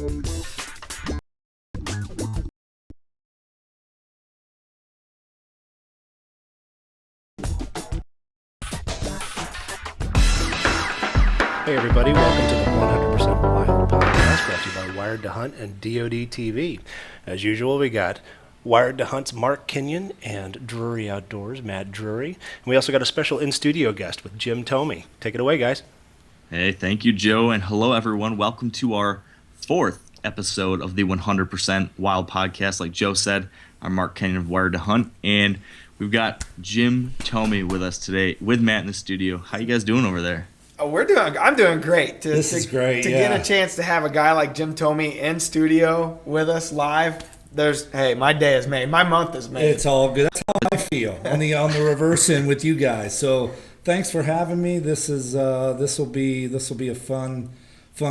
Hey everybody, welcome to the 100% Wild podcast brought to you by Wired to Hunt and DoD TV. As usual, we got Wired to Hunt's Mark Kenyon and Drury Outdoors, Matt Drury. And we also got a special in-studio guest with Jim Thome. Take it away, guys. Hey, thank you, Joe, and hello, everyone. Welcome to our fourth episode of the 100% Wild podcast. Like Joe said, I'm Mark Kenyon of Wired to Hunt, and we've got Jim Thome with us today with Matt in the studio. How you guys doing over there? Oh, I'm doing great. This is great. To get a chance to have a guy like Jim Thome in studio with us live. My day is made. My month is made. It's all good. That's how I feel on the reverse end with you guys. So thanks for having me. This will be a fun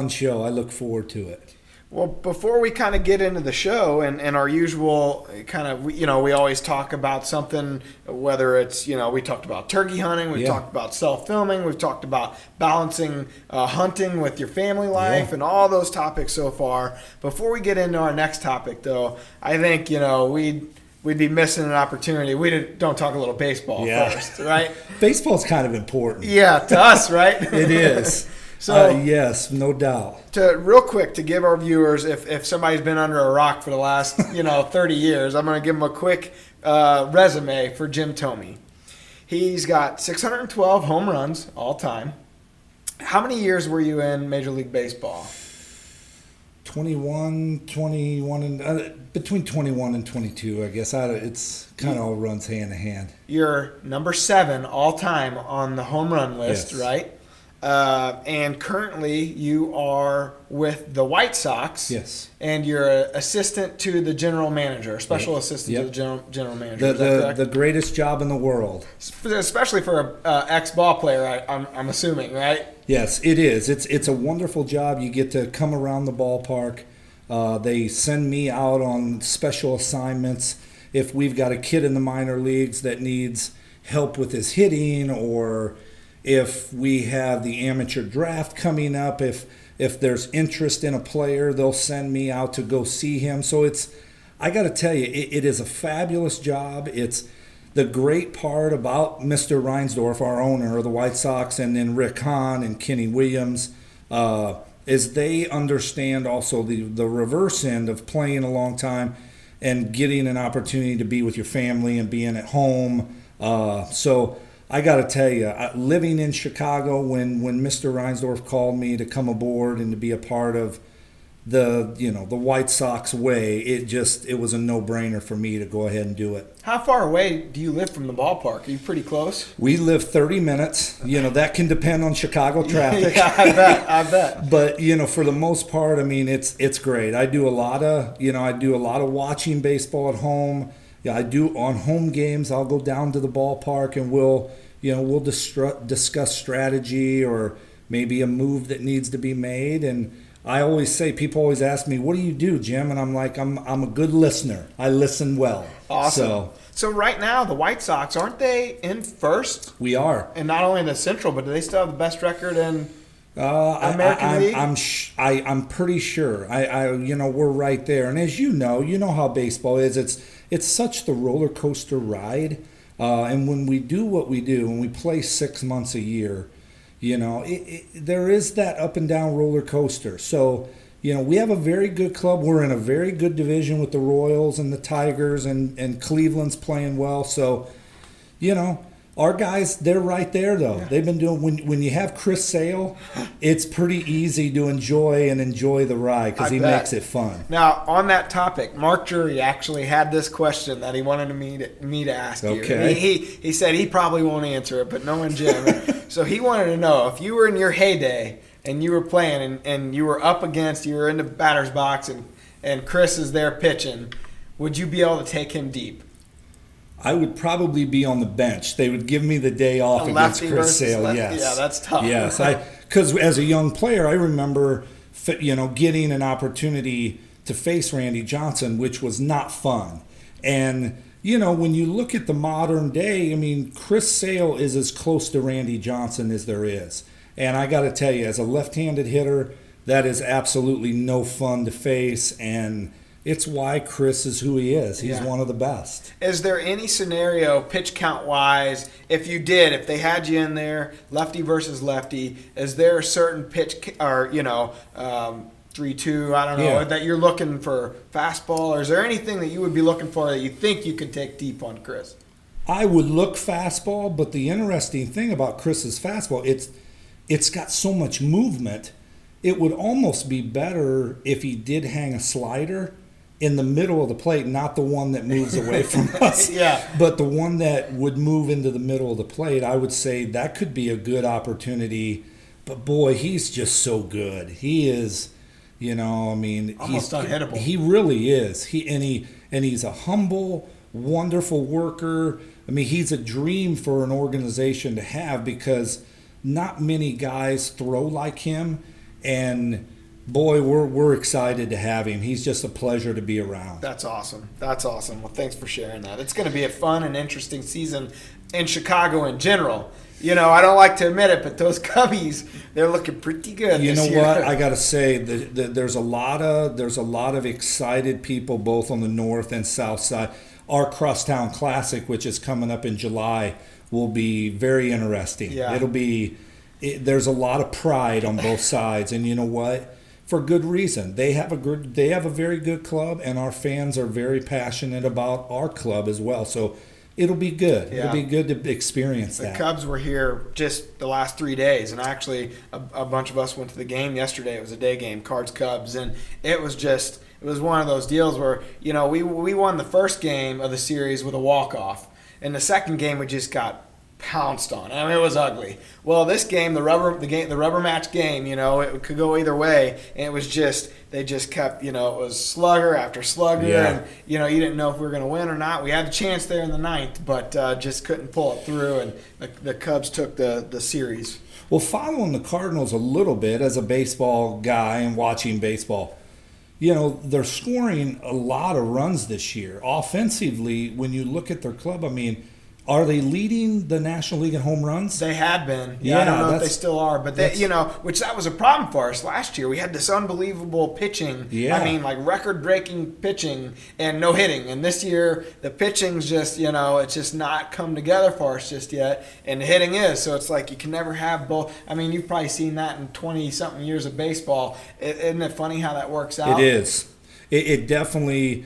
show. I look forward to it. Well, before we kind of get into the show and our usual kind of, we always talk about something, whether it's, we talked about turkey hunting, we've talked about self-filming, we've talked about balancing hunting with your family life and all those topics so far. Before we get into our next topic, though, I think, we'd be missing an opportunity. We don't talk a little baseball first, right? Baseball's kind of important. Yeah, to us, right? It is. So yes, no doubt. Real quick, to give our viewers, if somebody's been under a rock for the last 30 years, I'm going to give them a quick resume for Jim Thome. He's got 612 home runs all time. How many years were you in Major League Baseball? 21 and between 21 and 22, I guess. It's kind of all runs hand in hand. You're number 7 all time on the home run list, yes. Right? And currently you are with the White Sox. Yes. And you're an assistant to the general manager, special assistant to the general manager. The greatest job in the world. Especially for an ex-ball player, I'm assuming, right? Yes, it is. It's a wonderful job. You get to come around the ballpark. They send me out on special assignments. If we've got a kid in the minor leagues that needs help with his hitting, or if we have the amateur draft coming up, if there's interest in a player, they'll send me out to go see him. So I got to tell you, it is a fabulous job. It's the great part about Mr. Reinsdorf, our owner of the White Sox, and then Rick Hahn and Kenny Williams, is they understand also the reverse end of playing a long time and getting an opportunity to be with your family and being at home. So I got to tell you, living in Chicago, when Mr. Reinsdorf called me to come aboard and to be a part of the White Sox way, it was a no-brainer for me to go ahead and do it. How far away do you live from the ballpark? Are you pretty close? We live 30 minutes. That can depend on Chicago traffic. Yeah, I bet. But for the most part, I mean, it's great. I do a lot of watching baseball at home. Yeah, I do on home games. I'll go down to the ballpark and we'll discuss strategy or maybe a move that needs to be made. And I always say, people always ask me, "What do you do, Jim?" And I'm like, I'm a good listener. I listen well. Awesome. So right now, the White Sox, aren't they in first? We are. And not only in the Central, but do they still have the best record in American League? I'm pretty sure. We're right there. And as you know how baseball is. It's such the roller coaster ride. And when we do what we do, when we play 6 months a year, there is that up and down roller coaster. So, we have a very good club. We're in a very good division with the Royals and the Tigers, and Cleveland's playing well. So, our guys, they're right there, though. Yeah. They've been doing, when you have Chris Sale, it's pretty easy to enjoy the ride because he makes it fun. Now, on that topic, Mark Drury actually had this question that he wanted me to ask you. Okay. He said he probably won't answer it, but knowing Jim. So he wanted to know, if you were in your heyday and you were playing and you were in the batter's box and Chris is there pitching, would you be able to take him deep? I would probably be on the bench. They would give me the day off against Chris Sale. Yes. Yeah, that's tough. Yes, because as a young player, I remember, getting an opportunity to face Randy Johnson, which was not fun. And when you look at the modern day, I mean, Chris Sale is as close to Randy Johnson as there is. And I got to tell you, as a left-handed hitter, that is absolutely no fun to face, and it's why Chris is who he is. He's one of the best. Is there any scenario, pitch count wise, if they had you in there, lefty versus lefty, is there a certain pitch or 3-2, I don't know, that you're looking for fastball, or is there anything that you would be looking for that you think you could take deep on Chris? I would look fastball, but the interesting thing about Chris's fastball, it's got so much movement. It would almost be better if he did hang a slider in the middle of the plate, not the one that moves away from us, but the one that would move into the middle of the plate. I would say that could be a good opportunity. But boy, he's just so good. He is, almost unhittable. He really is. He's a humble, wonderful worker. I mean, he's a dream for an organization to have because not many guys throw like him, and boy, we're excited to have him. He's just a pleasure to be around. That's awesome. Well, thanks for sharing that. It's going to be a fun and interesting season in Chicago in general. I don't like to admit it, but those Cubbies, they're looking pretty good this year. You know what? I got to say, there's a lot of excited people both on the north and south side. Our Crosstown Classic, which is coming up in July, will be very interesting. Yeah. There's a lot of pride on both sides, and you know what? For good reason. They have a very good club, and our fans are very passionate about our club as well. So it'll be good. Yeah. It'll be good to experience that. The Cubs were here just the last 3 days, and actually a bunch of us went to the game yesterday. It was a day game, Cards-Cubs, and it was one of those deals where, we won the first game of the series with a walk-off. And the second game, we just got pounced on. I mean, it was ugly. Well, this game, the rubber match game, it could go either way, and it was they just kept, it was slugger after slugger, and you didn't know if we were going to win or not. We had a chance there in the ninth, but just couldn't pull it through, and the Cubs took the series. Well, following the Cardinals a little bit as a baseball guy and watching baseball, they're scoring a lot of runs this year. Offensively, when you look at their club, I mean, are they leading the National League in home runs? They had been. Yeah, I don't know if they still are. But, which that was a problem for us last year. We had this unbelievable pitching. Yeah. I mean, like record-breaking pitching and no hitting. And this year, the pitching's just, it's just not come together for us just yet. And the hitting is. So it's like you can never have both. I mean, you've probably seen that in 20-something years of baseball. Isn't it funny how that works out? It is. It definitely...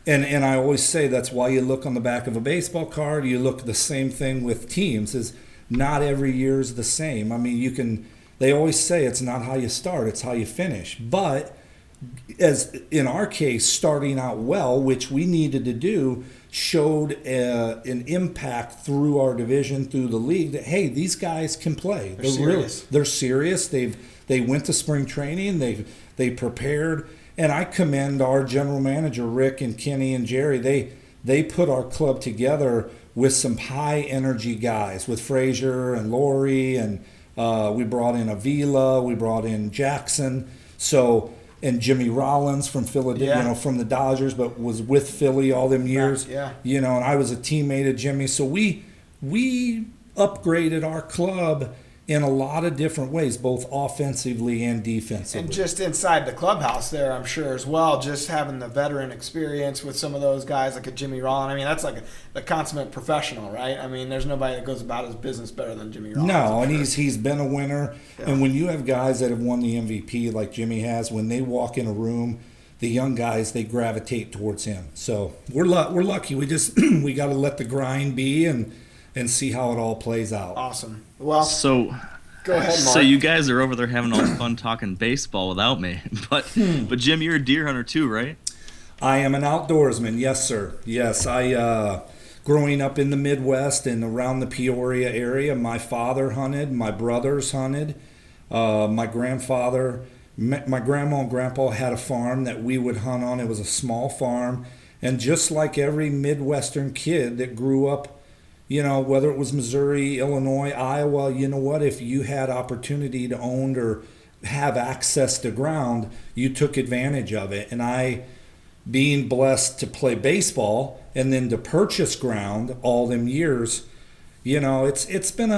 And I always say that's why you look on the back of a baseball card. You look the same thing with teams. Is not every year is the same. I mean, they always say it's not how you start, it's how you finish. But as in our case, starting out well, which we needed to do, showed an impact through our division, through the league, that, hey, these guys can play. They're serious. They went to spring training. They prepared. And I commend our general manager, Rick and Kenny and Jerry. They put our club together with some high-energy guys, with Frazier and Laurie, and we brought in Avila, we brought in Jackson, and Jimmy Rollins from Philadelphia, from the Dodgers, but was with Philly all them years. And I was a teammate of Jimmy. So we upgraded our club in a lot of different ways, both offensively and defensively. And just inside the clubhouse there, I'm sure as well, just having the veteran experience with some of those guys like a Jimmy Rollins. I mean, that's like the consummate professional, right? I mean, there's nobody that goes about his business better than Jimmy Rollins. No, and he's been a winner. Yeah. And when you have guys that have won the MVP like Jimmy has, when they walk in a room, the young guys, they gravitate towards him. So we're lucky. We just we got to let the grind be and see how it all plays out. Awesome. Well, go ahead, Mark. So you guys are over there having all the fun talking baseball without me. But Jim, you're a deer hunter too, right? I am an outdoorsman, yes, sir. Yes, I growing up in the Midwest and around the Peoria area, my father hunted, my brothers hunted, my grandfather, my grandma and grandpa had a farm that we would hunt on. It was a small farm, and just like every Midwestern kid that grew up, whether it was Missouri, Illinois, Iowa, you know what? If you had opportunity to own or have access to ground, you took advantage of it. And I, being blessed to play baseball and then to purchase ground all them years, it's been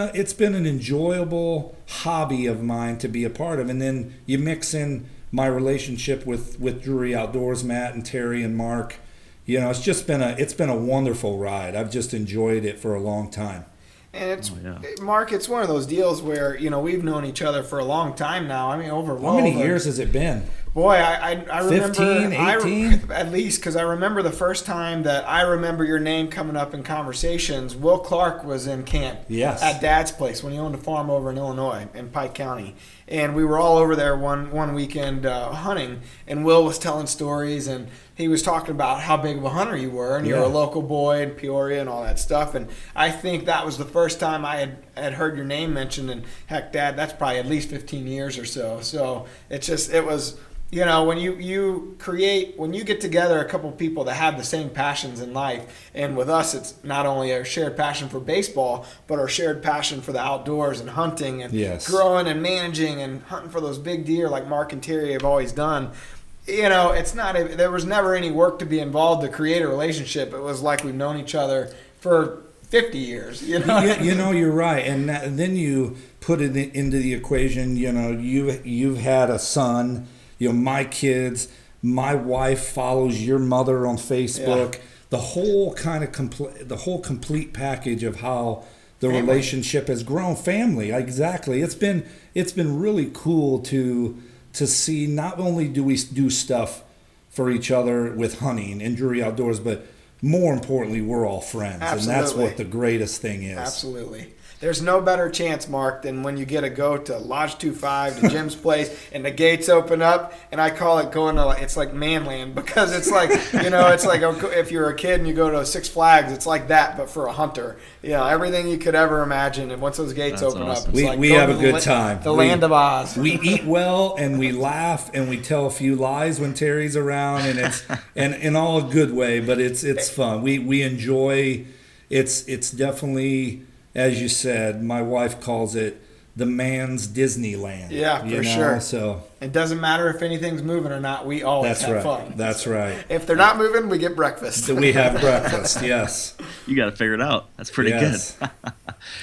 an enjoyable hobby of mine to be a part of. And then you mix in my relationship with Drury Outdoors, Matt and Terry and Mark. It's been a wonderful ride. I've just enjoyed it for a long time. And Mark, it's one of those deals where, we've known each other for a long time now. I mean, How many years has it been? Boy, I remember 15, 18? At least, because I remember the first time that I remember your name coming up in conversations. Will Clark was in camp at Dad's place when he owned a farm over in Illinois in Pike County, and we were all over there one weekend hunting. And Will was telling stories, and he was talking about how big of a hunter you were, and you're a local boy in Peoria and all that stuff. And I think that was the first time I had heard your name mentioned. And heck, Dad, that's probably at least 15 years or so. So it was. When when you get together a couple people that have the same passions in life, and with us it's not only our shared passion for baseball, but our shared passion for the outdoors and hunting and growing and managing and hunting for those big deer like Mark and Terry have always done. There was never any work to be involved to create a relationship. It was like we've known each other for 50 years. You're right. And then you put it into the equation. You've had a son. My kids, my wife follows your mother on Facebook. Yeah. The whole complete package of how the relationship has grown. Family, exactly. It's been really cool to see. Not only do we do stuff for each other with hunting and Drury Outdoors, but more importantly, we're all friends. Absolutely. And that's what the greatest thing is. Absolutely. There's no better chance, Mark, than when you get to go to Lodge 25 to Jim's place and the gates open up, and I call it it's like manland, because it's like, it's like if you're a kid and you go to Six Flags, it's like that, but for a hunter. Everything you could ever imagine, and once those gates open up, it's like we have a good time. The land of Oz. We eat well, and we laugh, and we tell a few lies when Terry's around, and it's and in all a good way, but it's fun. We enjoy. It's definitely, as you said, my wife calls it the man's Disneyland. Yeah, for sure. So it doesn't matter if anything's moving or not. We always have fun. That's right. If they're not moving, we get breakfast. We have breakfast. Yes. You got to figure it out. That's pretty good.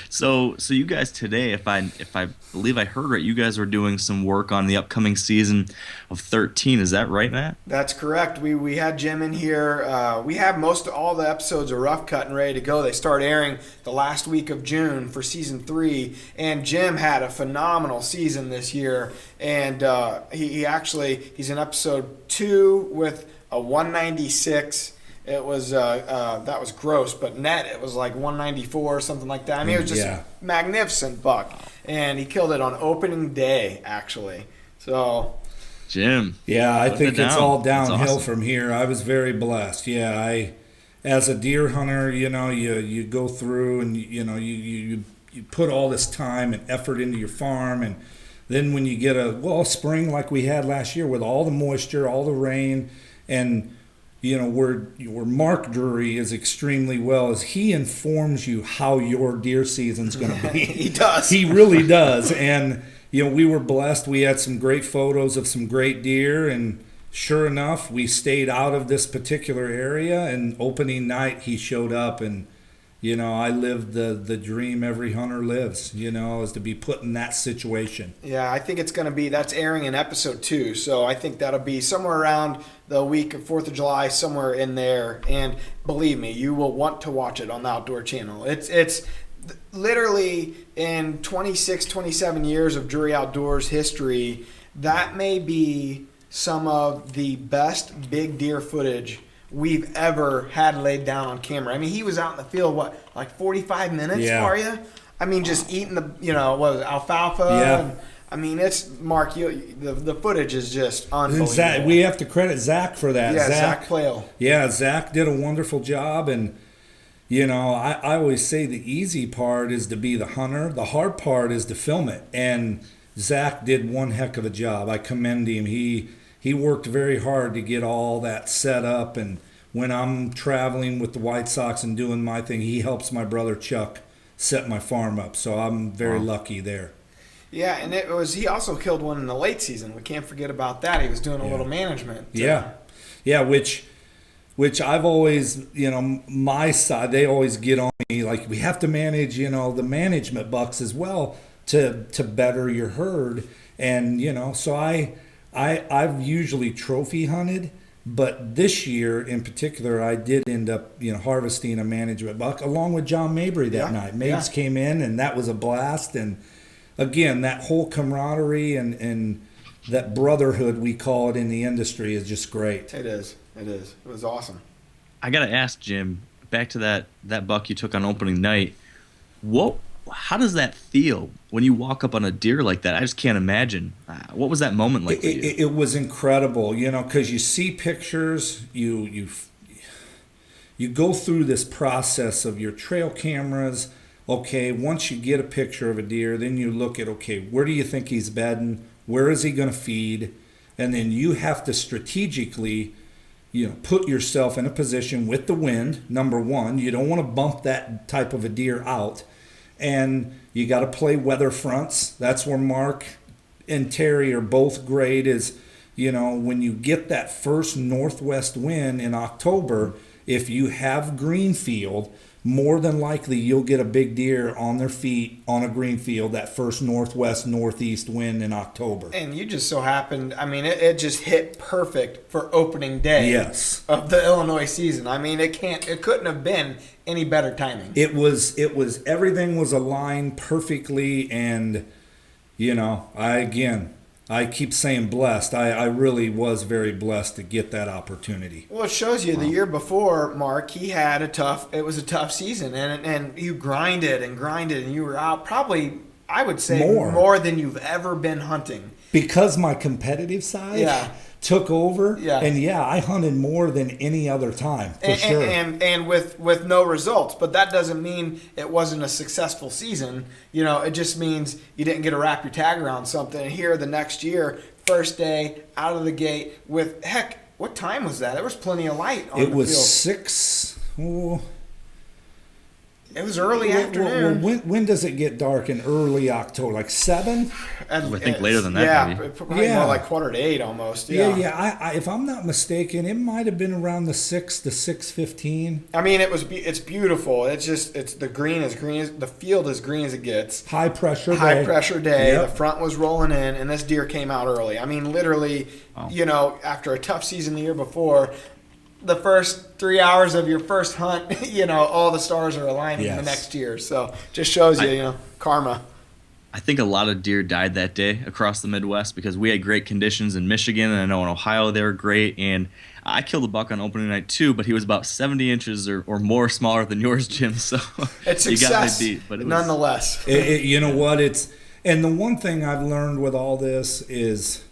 So you guys today, if I believe I heard right, you guys are doing some work on the upcoming season of 13. Is that right, Matt? That's correct. We had Jim in here. We have all the episodes are rough cut and ready to go. They start airing the last week of June for season 3, and Jim had a phenomenal season this year. And he's in episode 2 with a 196. It was that was gross, but net it was like 194 or something like that. I mean, it was just a magnificent buck, and he killed it on opening day, actually. So, Jim, I think it's all downhill from here. I was very blessed. As a deer hunter, you go through and you put all this time and effort into your farm, and then when you get a spring like we had last year with all the moisture, all the rain, and where Mark Drury is extremely well is he informs you how your deer season's going to be. He does. He really does. And we were blessed. We had some great photos of some great deer, and sure enough, we stayed out of this particular area. And opening night, he showed up, and I lived the dream every hunter lives, is to be put in that situation. Yeah, I think it's going to be, that's airing in episode 2. So I think that'll be somewhere around the week of 4th of July, somewhere in there. And believe me, you will want to watch it on the Outdoor Channel. It's literally in 26, 27 years of Drury Outdoors history, that may be some of the best big deer footage we've ever had laid down on camera. I mean, he was out in the field, like 45 minutes for you? I mean, just eating alfalfa. Yeah. And, I mean, it's, Mark, the footage is just unbelievable. We have to credit Zach for that. Yeah, Zach Plale. Yeah, Zach did a wonderful job, and I always say the easy part is to be the hunter. The hard part is to film it, and Zach did one heck of a job. I commend him. He worked very hard to get all that set up, and when I'm traveling with the White Sox and doing my thing, he helps my brother Chuck set my farm up. So I'm very lucky there. Yeah, and he also killed one in the late season. We can't forget about that. He was doing a little management. Yeah, which which I've always, my side, they always get on me like we have to manage, the management bucks as well to better your herd. And, so I've usually trophy hunted, but this year in particular, I did end up, harvesting a management buck along with John Mabry that night. Mabes came in, and that was a blast. And again, that whole camaraderie and that brotherhood we call it in the industry is just great. It is. It was awesome. I got to ask, Jim, back to that buck you took on opening night, how does that feel when you walk up on a deer like that? I just can't imagine. What was that moment like for you? It was incredible, because you see pictures, you go through this process of your trail cameras. Okay, once you get a picture of a deer, then you look at, okay, where do you think he's bedding? Where is he going to feed? And then you have to strategically, put yourself in a position with the wind. Number one, you don't want to bump that type of a deer out. And you got to play weather fronts. That's where Mark and Terry are both great is, when you get that first northwest wind in October, if you have green field, more than likely you'll get a big deer on their feet on a green field that first northwest northeast wind in October. And you just so happened, it just hit perfect for opening day of the Illinois season. It couldn't have been any better timing. It was everything was aligned perfectly. And I keep saying blessed. I really was very blessed to get that opportunity. Well, it shows you the year before, Mark, he had it was a tough season, and you grinded, and you were out probably, I would say, more than you've ever been hunting. Because my competitive side took over, and I hunted more than any other time, for sure. And with no results, but that doesn't mean it wasn't a successful season. It just means you didn't get to wrap your tag around something. And here the next year, first day, out of the gate, with, what time was that? There was plenty of light on the field. It was 6... It was early afternoon. When does it get dark in early October? Like 7? I think later than that. Yeah, probably more like 7:45 almost. Yeah. I if I'm not mistaken, it might have been around the 6 to 6:15. It's beautiful. It's the green as green as the field as green as it gets. High pressure day. Yep. The front was rolling in, and this deer came out early. Literally, after a tough season the year before, the first 3 hours of your first hunt, all the stars are aligning the next year. So just shows you, karma. I think a lot of deer died that day across the Midwest because we had great conditions in Michigan, and I know in Ohio they were great. And I killed a buck on opening night too, but he was about 70 inches or more smaller than yours, Jim. So it's you success, got me beat, but nonetheless. You know what? And the one thing I've learned with all this is,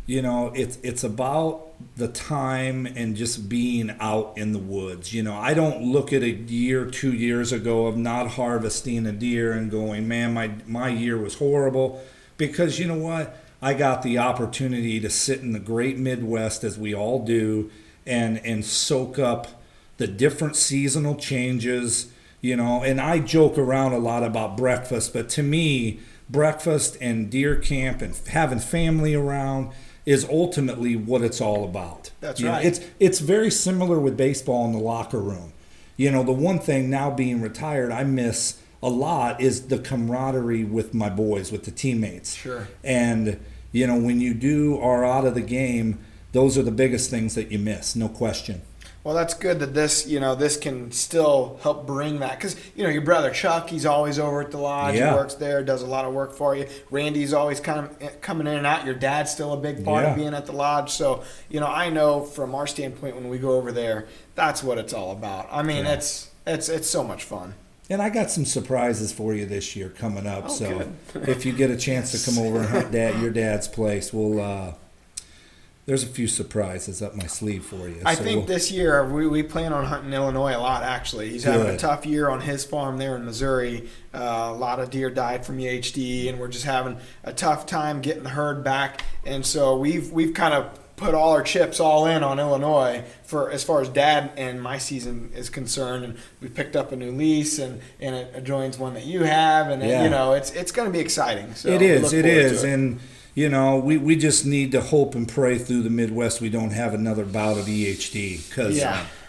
it's about the time and just being out in the woods. I don't look at a year, 2 years ago of not harvesting a deer and going, man, my year was horrible. Because you know what? I got the opportunity to sit in the great Midwest, as we all do, and soak up the different seasonal changes, and I joke around a lot about breakfast, but to me, breakfast and deer camp and having family around is ultimately what it's all about. That's right. It's very similar with baseball in the locker room. The one thing now being retired I miss a lot is the camaraderie with my boys, with the teammates. Sure. And, when you are out of the game, those are the biggest things that you miss, no question. Well, that's good that this can still help bring that. Because, your brother Chuck, he's always over at the lodge. Yeah. He works there, does a lot of work for you. Randy's always kind of coming in and out. Your dad's still a big part of being at the lodge. So, I know from our standpoint when we go over there, that's what it's all about. It's so much fun. And I got some surprises for you this year coming up. So good. If you get a chance to come over and hunt your dad's place, there's a few surprises up my sleeve for you. I think this year we plan on hunting Illinois a lot, actually. He's having a tough year on his farm there in Missouri. A lot of deer died from UHD, and we're just having a tough time getting the herd back. And so we've kind of put all our chips all in on Illinois for as far as Dad and my season is concerned. And we picked up a new lease, and it adjoins one that you have. And, it's going to be exciting. So it is. And we just need to hope and pray through the Midwest we don't have another bout of EHD, because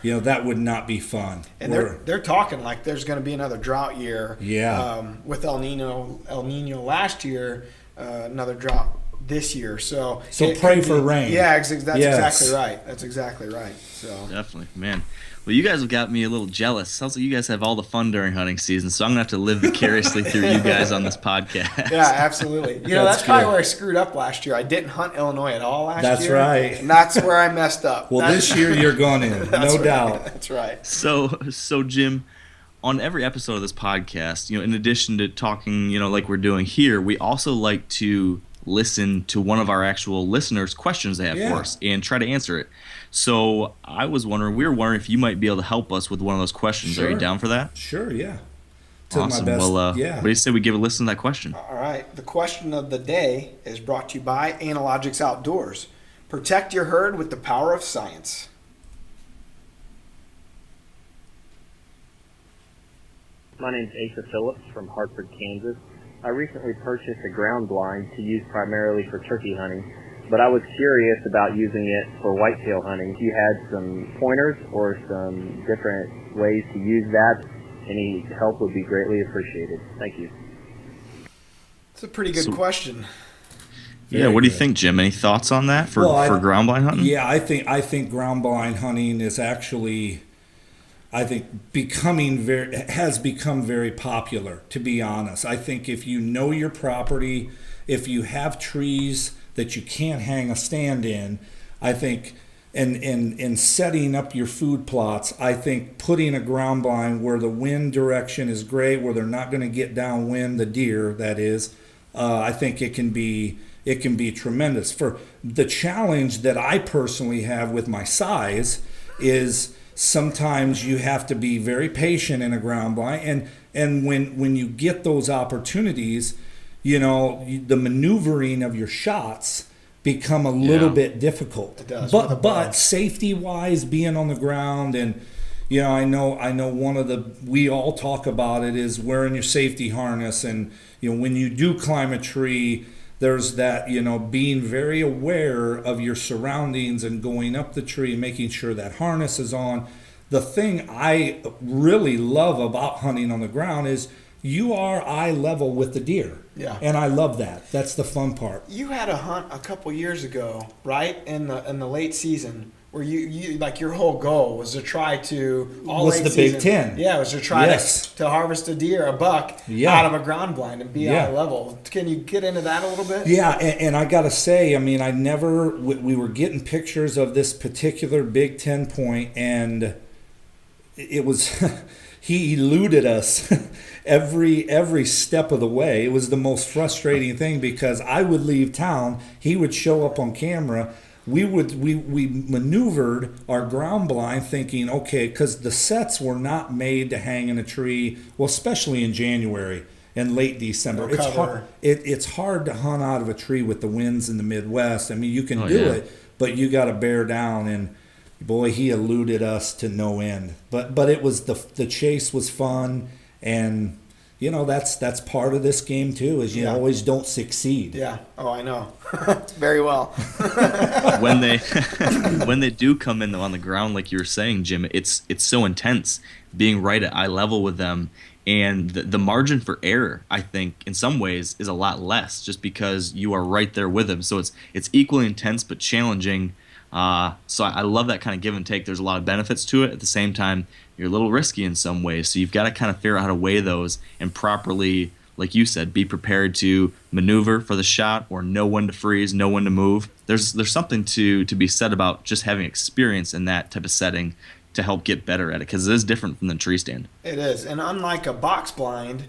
that would not be fun. And they're talking like there's going to be another drought year. Yeah. With El Nino last year, another drought this year. So pray for rain. Yeah, that's exactly right. That's exactly right. So definitely, man. Well, you guys have got me a little jealous. Sounds like you guys have all the fun during hunting season, so I'm gonna have to live vicariously through you guys on this podcast. Yeah, absolutely. That's probably where I screwed up last year. I didn't hunt Illinois at all last year. That's right. And that's where I messed up. Well, this year you're going in, no doubt. That's right. So Jim, on every episode of this podcast, in addition to talking, like we're doing here, we also like to listen to one of our actual listeners' questions they have for us and try to answer it. So we were wondering if you might be able to help us with one of those questions. Sure. Are you down for that? Sure, yeah. Awesome. My best, What do you say we give a listen to that question? All right. The question of the day is brought to you by Analogics Outdoors. Protect your herd with the power of science. My name is Asa Phillips from Hartford, Kansas. I recently purchased a ground blind to use primarily for turkey hunting, but I was curious about using it for whitetail hunting. If you had some pointers or some different ways to use that, any help would be greatly appreciated. Thank you. It's a pretty good question. What do you think, Jim? Any thoughts on that for ground blind hunting? Yeah, I think ground blind hunting is actually, has become very popular, to be honest. I think if you know your property, if you have trees that you can't hang a stand in, I think, and setting up your food plots, I think putting a ground blind where the wind direction is great, where they're not going to get downwind, the deer, that is, I think it can be tremendous. For the challenge that I personally have with my size is sometimes you have to be very patient in a ground blind, and when you get those opportunities, the maneuvering of your shots become a little bit difficult. It does. But safety wise, being on the ground, and I know we all talk about it, is wearing your safety harness, and when you do climb a tree, there's that, being very aware of your surroundings and going up the tree, making sure that harness is on. The thing I really love about hunting on the ground is you are eye level with the deer. Yeah. And I love that. That's the fun part. You had a hunt a couple years ago, right? In the late season, where you like your whole goal was to try to Big Ten. Yeah, it was to try to harvest a buck out of a ground blind and be eye level. Can you get into that a little bit? Yeah, and I got to say, we were getting pictures of this particular Big Ten point, and it was he eluded us every step of the way. It was the most frustrating thing, because I would leave town, he would show up on camera. We maneuvered our ground blind thinking, okay, because the sets were not made to hang in a tree, well, especially in January and late December. It's hard to hunt out of a tree with the winds in the Midwest. You can do it, but you got to bear down, and boy, he eluded us to no end. But it was the chase was fun, and that's part of this game too, is you always don't succeed. Yeah. Oh, I know. Very well. when they do come in on the ground, like you were saying, Jim, it's so intense being right at eye level with them, and the margin for error, I think, in some ways is a lot less, just because you are right there with them. So it's equally intense but challenging. So I love that kind of give and take. There's a lot of benefits to it. At the same time, you're a little risky in some ways. So you've got to kind of figure out how to weigh those and properly, like you said, be prepared to maneuver for the shot, or know when to freeze, know when to move. There's something to be said about just having experience in that type of setting to help get better at it, because it is different from the tree stand. It is. And unlike a box blind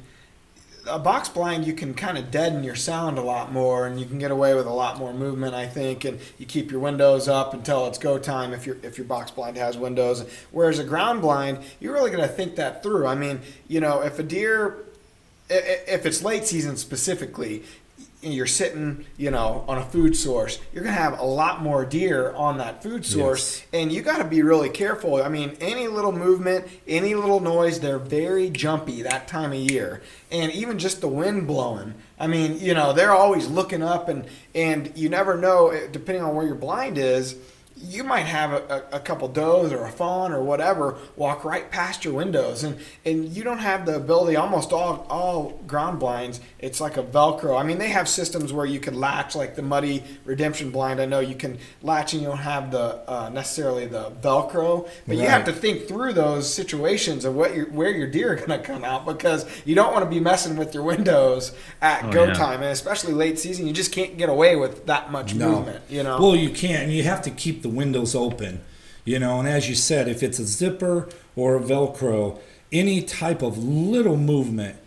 you can kind of deaden your sound a lot more, and you can get away with a lot more movement, I think, and you keep your windows up until it's go time if your box blind has windows. Whereas a ground blind, you're really going to think that through. If a deer, if it's late season specifically, you're sitting, on a food source, you're going to have a lot more deer on that food source. Yes. And you got to be really careful. I mean, any little movement, any little noise, they're very jumpy that time of year. And even just the wind blowing, I mean, they're always looking up, and you never know, depending on where your blind is, you might have a couple does or a fawn or whatever walk right past your windows, and you don't have the ability. Almost all ground blinds, it's like a Velcro. I mean, they have systems where you can latch, like the Muddy Redemption blind. I know you can latch and you don't have the necessarily the Velcro, but you have to think through those situations of where your deer are going to come out, because you don't want to be messing with your windows at go time, and especially late season. You just can't get away with that much movement. Well, you can't, and you have to keep the windows open, and as you said, if it's a zipper or a Velcro, any type of little movement,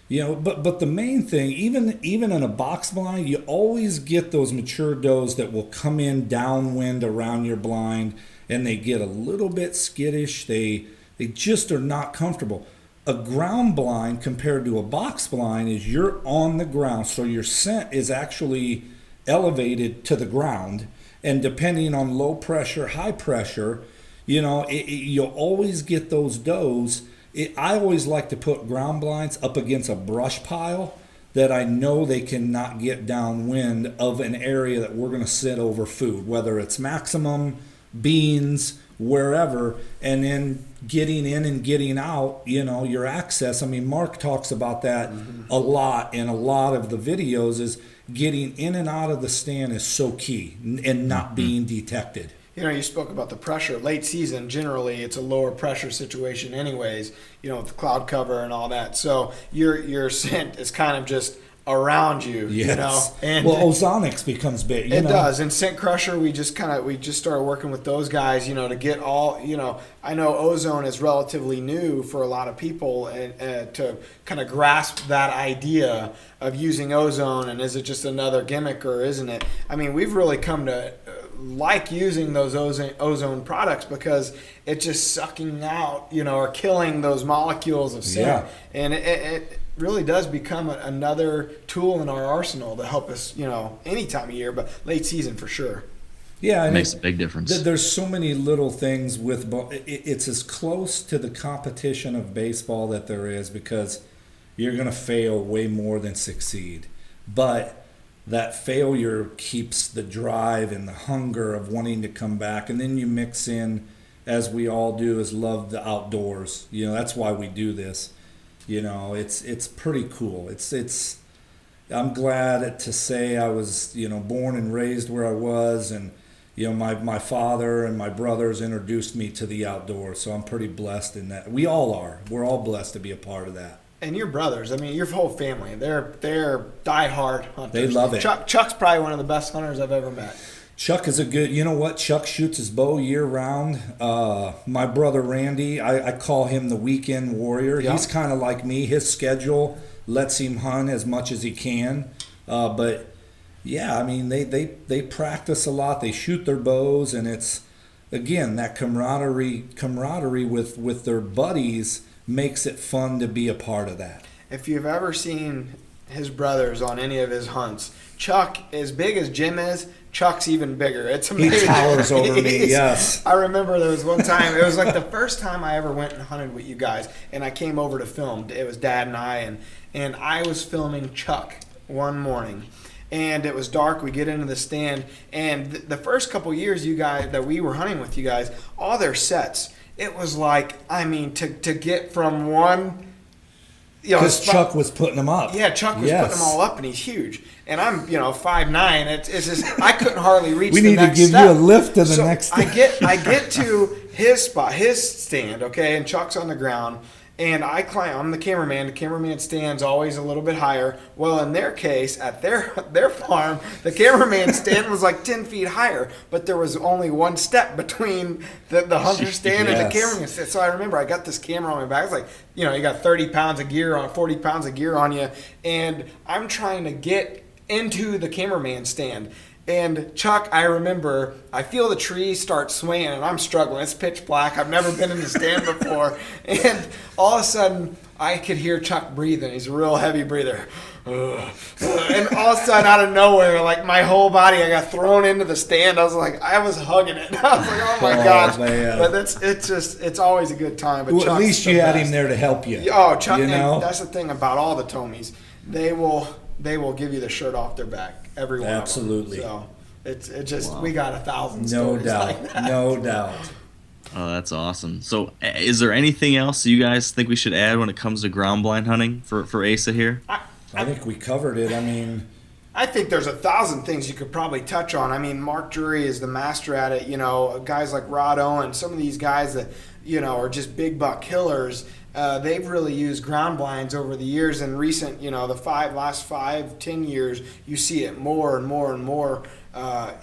but the main thing, even in a box blind, you always get those mature does that will come in downwind around your blind, and they get a little bit skittish. They just are not comfortable. A ground blind compared to a box blind is you're on the ground, so your scent is actually elevated to the ground. And depending on low pressure, high pressure, you'll always get those does. I always like to put ground blinds up against a brush pile that I know they cannot get downwind of an area that we're going to sit over food, whether it's maximum, beans, wherever, and then getting in and getting out, your access. I mean, Mark talks about that a lot in a lot of the videos, is getting in and out of the stand is so key, and not being detected. You spoke about the pressure. Late season, generally, it's a lower pressure situation anyways, with the cloud cover and all that. So your scent is kind of just around you, And ozonics becomes big. It does. And Scent Crusher, we just started working with those guys, to get all, I know ozone is relatively new for a lot of people, and to kind of grasp that idea of using ozone, and is it just another gimmick or isn't it? I mean, we've really come to like using those ozone products, because it's just sucking out, or killing those molecules of scent. Yeah. And it really does become another tool in our arsenal to help us, any time of year, but late season for sure. Yeah, it makes a big difference. There's so many little things with it's as close to the competition of baseball that there is, because you're going to fail way more than succeed. But that failure keeps the drive and the hunger of wanting to come back. And then you mix in, as we all do, is love the outdoors. That's why we do this. It's pretty cool. I'm glad to say I was, born and raised where I was, and my father and my brothers introduced me to the outdoors, so I'm pretty blessed in that. We all are. We're all blessed to be a part of that. And your brothers, I mean, your whole family, they're diehard hunters. They love it. Chuck's probably one of the best hunters I've ever met. Chuck is Chuck shoots his bow year round. My brother Randy, I call him the weekend warrior. Yeah. He's kind of like me. His schedule lets him hunt as much as he can. But yeah, I mean, they practice a lot. They shoot their bows, and it's, again, that camaraderie with their buddies makes it fun to be a part of that. If you've ever seen his brothers on any of his hunts, Chuck, as big as Jim is, Chuck's even bigger. It's amazing. He towers over me, yes. I remember there was one time, it was like the first time I ever went and hunted with you guys, and I came over to film. It was Dad and I, and I was filming Chuck one morning. And it was dark. We get into the stand, and the first couple years you guys that we were hunting with you guys, all their sets, it was like, I mean, to get from one, because Chuck was putting them up. Yeah, Chuck was putting them all up, and he's huge. And I'm, 5'9". It's just, I couldn't hardly reach the next step. We need to give you a lift to the next step. I get to his spot, his stand, okay, and Chuck's on the ground. And I climb. I'm the cameraman. The cameraman stands always a little bit higher. Well, in their case, at their farm, the cameraman stand was like 10 feet higher, but there was only one step between the hunter stand and the cameraman stand. So I remember I got this camera on my back. It's like, you got 30 pounds of gear on, 40 pounds of gear on you, and I'm trying to get into the cameraman stand. And Chuck, I remember, I feel the tree start swaying, and I'm struggling. It's pitch black. I've never been in the stand before. And all of a sudden, I could hear Chuck breathing. He's a real heavy breather. and all of a sudden, out of nowhere, like my whole body, I got thrown into the stand. I was hugging it. I was like, oh my gosh. Man. But it's always a good time. But Well, at Chuck's least the you had best. him there to help you. Oh, Chuck, you know? and that's the thing about all the Thomies. They will give you the shirt off their back. Every one Absolutely. of them. So it just we got 1,000 No stories doubt. like that. No doubt. Oh, that's awesome. So, is there anything else you guys think we should add when it comes to ground blind hunting for Asa here? I think we covered it. I mean, I think there's 1,000 things you could probably touch on. I mean, Mark Drury is the master at it. You know, guys like Rod Owen, some of these guys that, you know, are just big buck killers. They've really used ground blinds over the years. In recent, you know, the last 5-10 years, you see it more and more and more.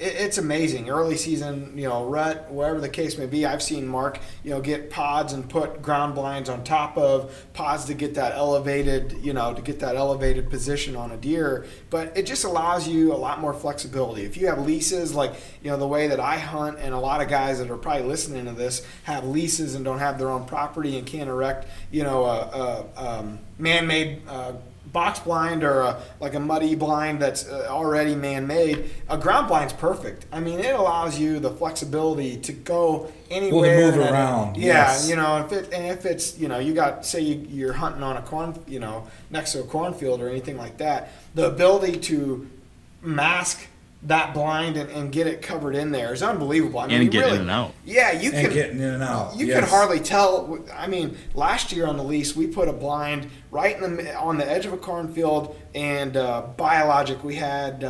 It's amazing. Early season, you know, rut, wherever the case may be, I've seen Mark, you know, get pods and put ground blinds on top of pods to get that elevated, you know, to get that elevated position on a deer. But it just allows you a lot more flexibility. If you have leases, like, you know, the way that I hunt, and a lot of guys that are probably listening to this have leases and don't have their own property and can't erect, you know, a man-made box blind or like a muddy blind that's already man-made, a ground blind's perfect. I mean, it allows you the flexibility to go anywhere. Well, to move around. Yeah, Yes. you know, if it's, you know, you got, say you're hunting on a corn, you know, next to a cornfield or anything like that, the ability to mask that blind and get it covered in there is unbelievable. I mean, And get really, in and out. Yeah, you And can getting in and out. You Yes. could hardly tell. I mean, last year on the lease, we put a blind right on the edge of a cornfield, and biologic. We had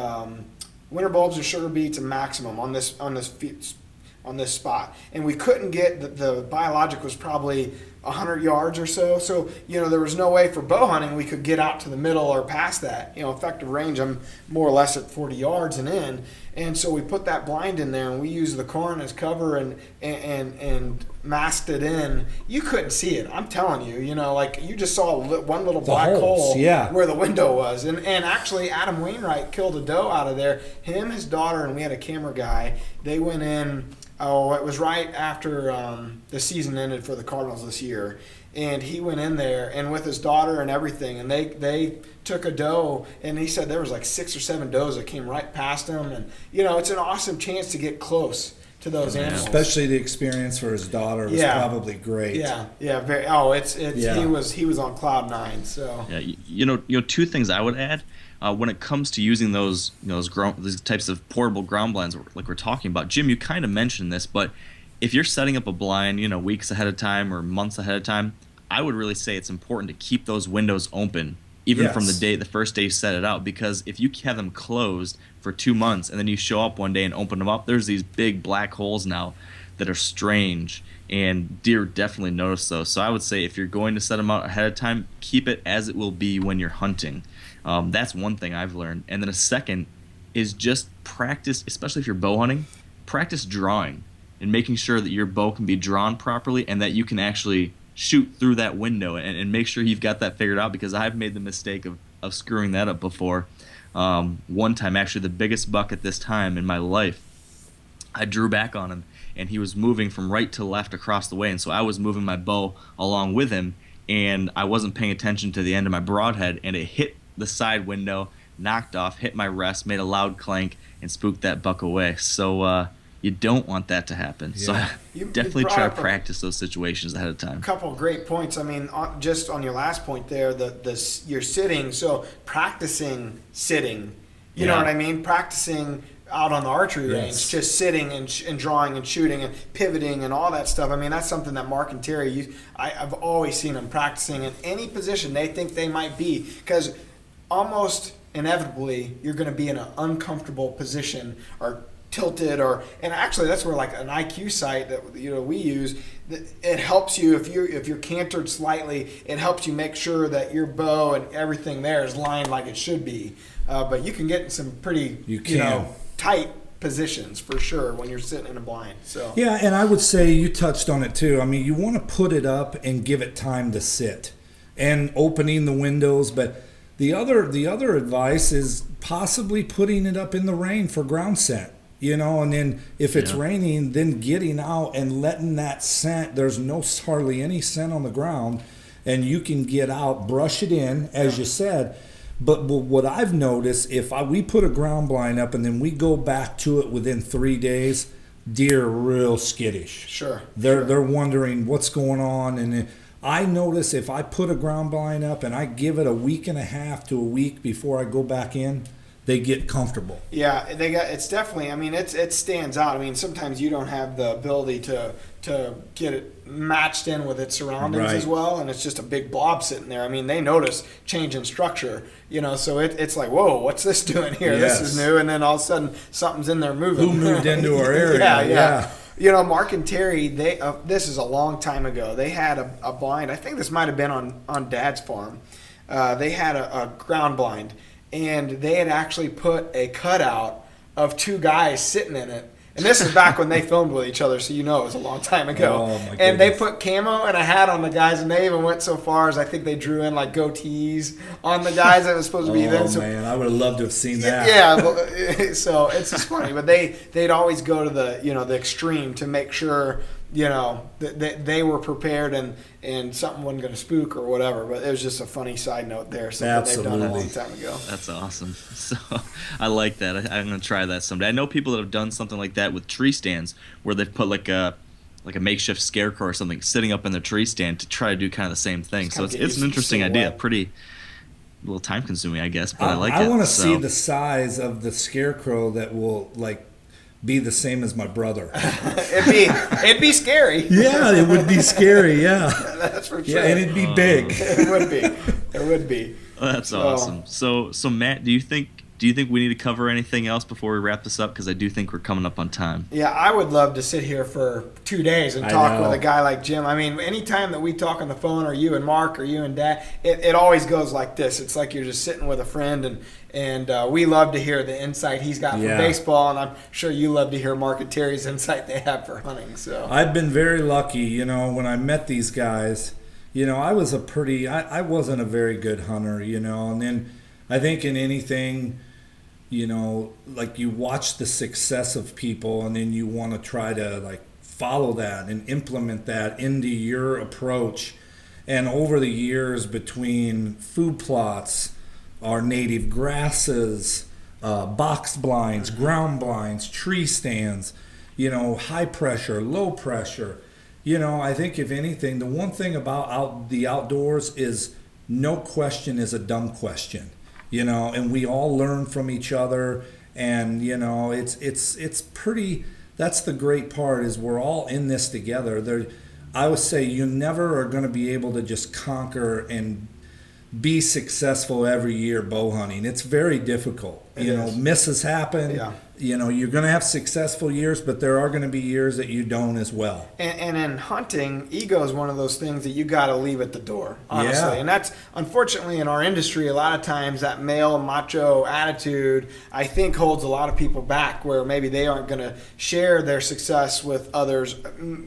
winter bulbs or sugar beets and maximum on this spot, and we couldn't get the biologic was probably 100 yards or so. So, you know, there was no way for bow hunting we could get out to the middle or past that. You know, effective range, I'm more or less at 40 yards and in. And so we put that blind in there, and we used the corn as cover and masked it in. You couldn't see it. I'm telling you, you know, like you just saw one little black holes, hole yeah. where the window was. And actually, Adam Wainwright killed a doe out of there. Him, his daughter, and we had a camera guy. They went in. Oh, it was right after the season ended for the Cardinals this year. And he went in there and with his daughter and everything, and they took a doe, and he said there was like 6 or 7 does that came right past him. And, you know, it's an awesome chance to get close to those animals. Especially the experience for his daughter was probably great. Yeah, very. Oh, it's Yeah. he was on cloud 9. So Yeah, you know, two things I would add when it comes to using these types of portable ground blinds, like we're talking about. Jim, you kind of mentioned this, but if you're setting up a blind, you know, weeks ahead of time or months ahead of time, I would really say it's important to keep those windows open, even from the first day you set it out, because if you have them closed for 2 months and then you show up one day and open them up, there's these big black holes now that are strange, and deer definitely notice those. So I would say if you're going to set them out ahead of time, keep it as it will be when you're hunting. That's one thing I've learned. And then a second is just practice, especially if you're bow hunting, practice drawing and making sure that your bow can be drawn properly and that you can actually shoot through that window, and make sure you've got that figured out, because I've made the mistake of screwing that up before. One time, actually the biggest buck at this time in my life, I drew back on him and he was moving from right to left across the way, and so I was moving my bow along with him, and I wasn't paying attention to the end of my broadhead, and it hit the side window, knocked off, hit my rest, made a loud clank, and spooked that buck away. So you don't want that to happen. So You definitely brought try to up practice those situations ahead of time. a couple of great points. I mean, just on your last point there, you're sitting, so practicing sitting. You know what I mean? Practicing out on the archery range, just sitting and drawing and shooting and pivoting and all that stuff. I mean, that's something that Mark and Terry, I've always seen them practicing in any position they think they might be, because almost inevitably you're going to be in an uncomfortable position or tilted, and actually that's where like an IQ sight that, you know, we use, it helps you if you're cantered slightly, it helps you make sure that your bow and everything there is lined like it should be. But you can get in some pretty you know, tight positions for sure when you're sitting in a blind. So yeah, and I would say you touched on it too. I mean, you want to put it up and give it time to sit, and opening the windows. But the other advice is possibly putting it up in the rain for ground scent. You know, and then if it's raining, then getting out and letting that scent. There's hardly any scent on the ground, and you can get out, brush it in, as you said. But what I've noticed, we put a ground blind up and then we go back to it within 3 days, deer are real skittish. Sure. They're wondering what's going on. And I notice if I put a ground blind up and I give it a week and a half to a week before I go back in, they get comfortable. Yeah, it's definitely. I mean, it stands out. I mean, sometimes you don't have the ability to get it matched in with its surroundings Right. as well, and it's just a big blob sitting there. I mean, they notice change in structure, so it's like, whoa, what's this doing here? Yes. This is new, and then all of a sudden something's in there moving. Who moved into our area? Yeah. Mark and Terry, this is a long time ago. They had a blind. I think this might have been on Dad's farm. They had a ground blind, and they had actually put a cutout of two guys sitting in it. And this is back when they filmed with each other, so it was a long time ago. Oh, my and they goodness. put camo and a hat on the guys, and they even went so far as I think they drew in like goatees on the guys that was supposed to be them. So, Man, I would have loved to have seen that. yeah, so it's just funny. But they'd always go to the extreme to make sure that they were prepared and something wasn't going to spook or whatever. But it was just a funny side note there. Something they've done a long time ago. That's awesome. So I like that. I'm going to try that someday. I know people that have done something like that with tree stands where they've put like a makeshift scarecrow or something sitting up in the tree stand to try to do kind of the same thing. So it's an interesting idea. Pretty a little time consuming, I guess, but I like it. I want to see the size of the scarecrow that will be the same as my brother. It'd be scary. Yeah, it would be scary. Yeah, that's for sure. yeah, and it'd be big. It would be. It would be. That's awesome. So Matt, do you think we need to cover anything else before we wrap this up? Because I do think we're coming up on time. Yeah, I would love to sit here for 2 days and talk with a guy like Jim. I mean, anytime that we talk on the phone, or you and Mark, or you and Dad, it always goes like this. It's like you're just sitting with a friend, and we love to hear the insight he's got for baseball, and I'm sure you love to hear Mark and Terry's insight they have for hunting. So I've been very lucky, when I met these guys. I wasn't a very good hunter, and then I think in anything, like you watch the success of people and then you want to try to follow that and implement that into your approach. And over the years, between food plots, our native grasses, box blinds, ground blinds, tree stands, high pressure, low pressure, I think if anything, the one thing about the outdoors is no question is a dumb question. And we all learn from each other, and it's pretty. That's the great part, is we're all in this together. I would say you never are going to be able to just conquer and be successful every year bow hunting. It's very difficult. Misses happen. Yeah. You're going to have successful years, but there are going to be years that you don't as well. And in hunting, ego is one of those things that you got to leave at the door, honestly. Yeah. And that's, unfortunately, in our industry, a lot of times that male macho attitude, I think, holds a lot of people back, where maybe they aren't going to share their success with others,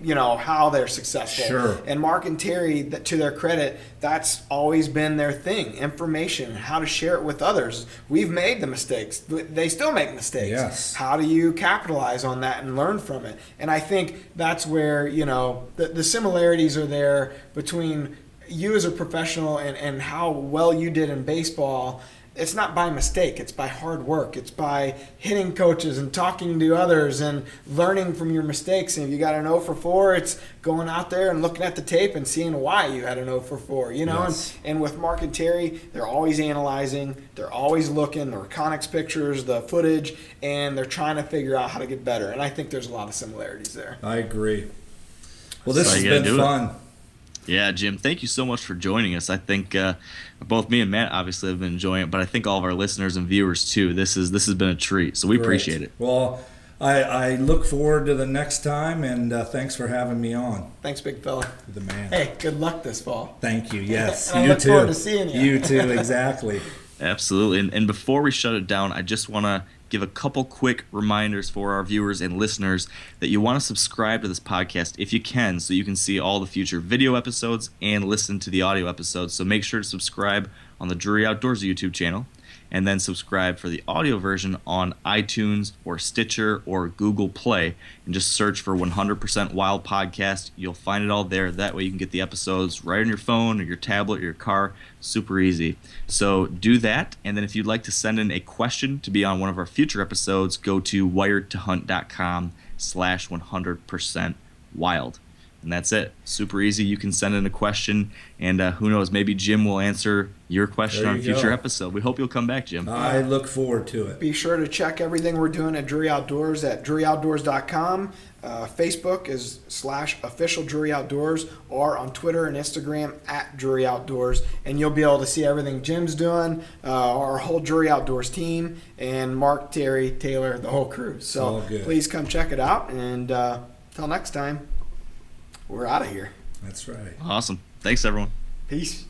how they're successful. Sure. And Mark and Terry, to their credit, that's always been their thing, information, how to share it with others. We've made the mistakes. They still make mistakes. Yes. How do you capitalize on that and learn from it? And I think that's where, the similarities are there between you as a professional and how well you did in baseball. It's not by mistake. It's by hard work. It's by hitting coaches and talking to others and learning from your mistakes. And if you got an 0 for 4, it's going out there and looking at the tape and seeing why you had an 0 for 4. Yes. And with Mark and Terry, they're always analyzing. They're always looking, the reconics pictures, the footage, and they're trying to figure out how to get better. And I think there's a lot of similarities there. I agree. Well, this So has you gotta been do it. fun. Yeah, Jim, thank you so much for joining us. I think both me and Matt obviously have been enjoying it, but I think all of our listeners and viewers too. This has been a treat, so we appreciate it. Well, I look forward to the next time, and thanks for having me on. Thanks, big fella. The man. Hey, good luck this fall. Thank you. Yes, And I you look too. forward to seeing you. You too. Exactly. Absolutely. And before we shut it down, I just want to give a couple quick reminders for our viewers and listeners that you want to subscribe to this podcast if you can, so you can see all the future video episodes and listen to the audio episodes. So make sure to subscribe on the Drury Outdoors YouTube channel. and then subscribe for the audio version on iTunes or Stitcher or Google Play, and just search for 100% Wild Podcast. You'll find it all there. That way you can get the episodes right on your phone or your tablet or your car. Super easy. So do that, and then if you'd like to send in a question to be on one of our future episodes, go to wiredtohunt.com/100% wild. And that's it. Super easy. You can send in a question, and who knows, maybe Jim will answer your question on a future episode. We hope you'll come back, Jim. I look forward to it. Be sure to check everything we're doing at Drury Outdoors at druryoutdoors.com. Facebook is /official Drury Outdoors, or on Twitter and Instagram at Drury Outdoors, and you'll be able to see everything Jim's doing, our whole Drury Outdoors team, and Mark, Terry, Taylor, the whole crew. So please come check it out, and till next time, we're out of here. That's right. Awesome. Thanks, everyone. Peace.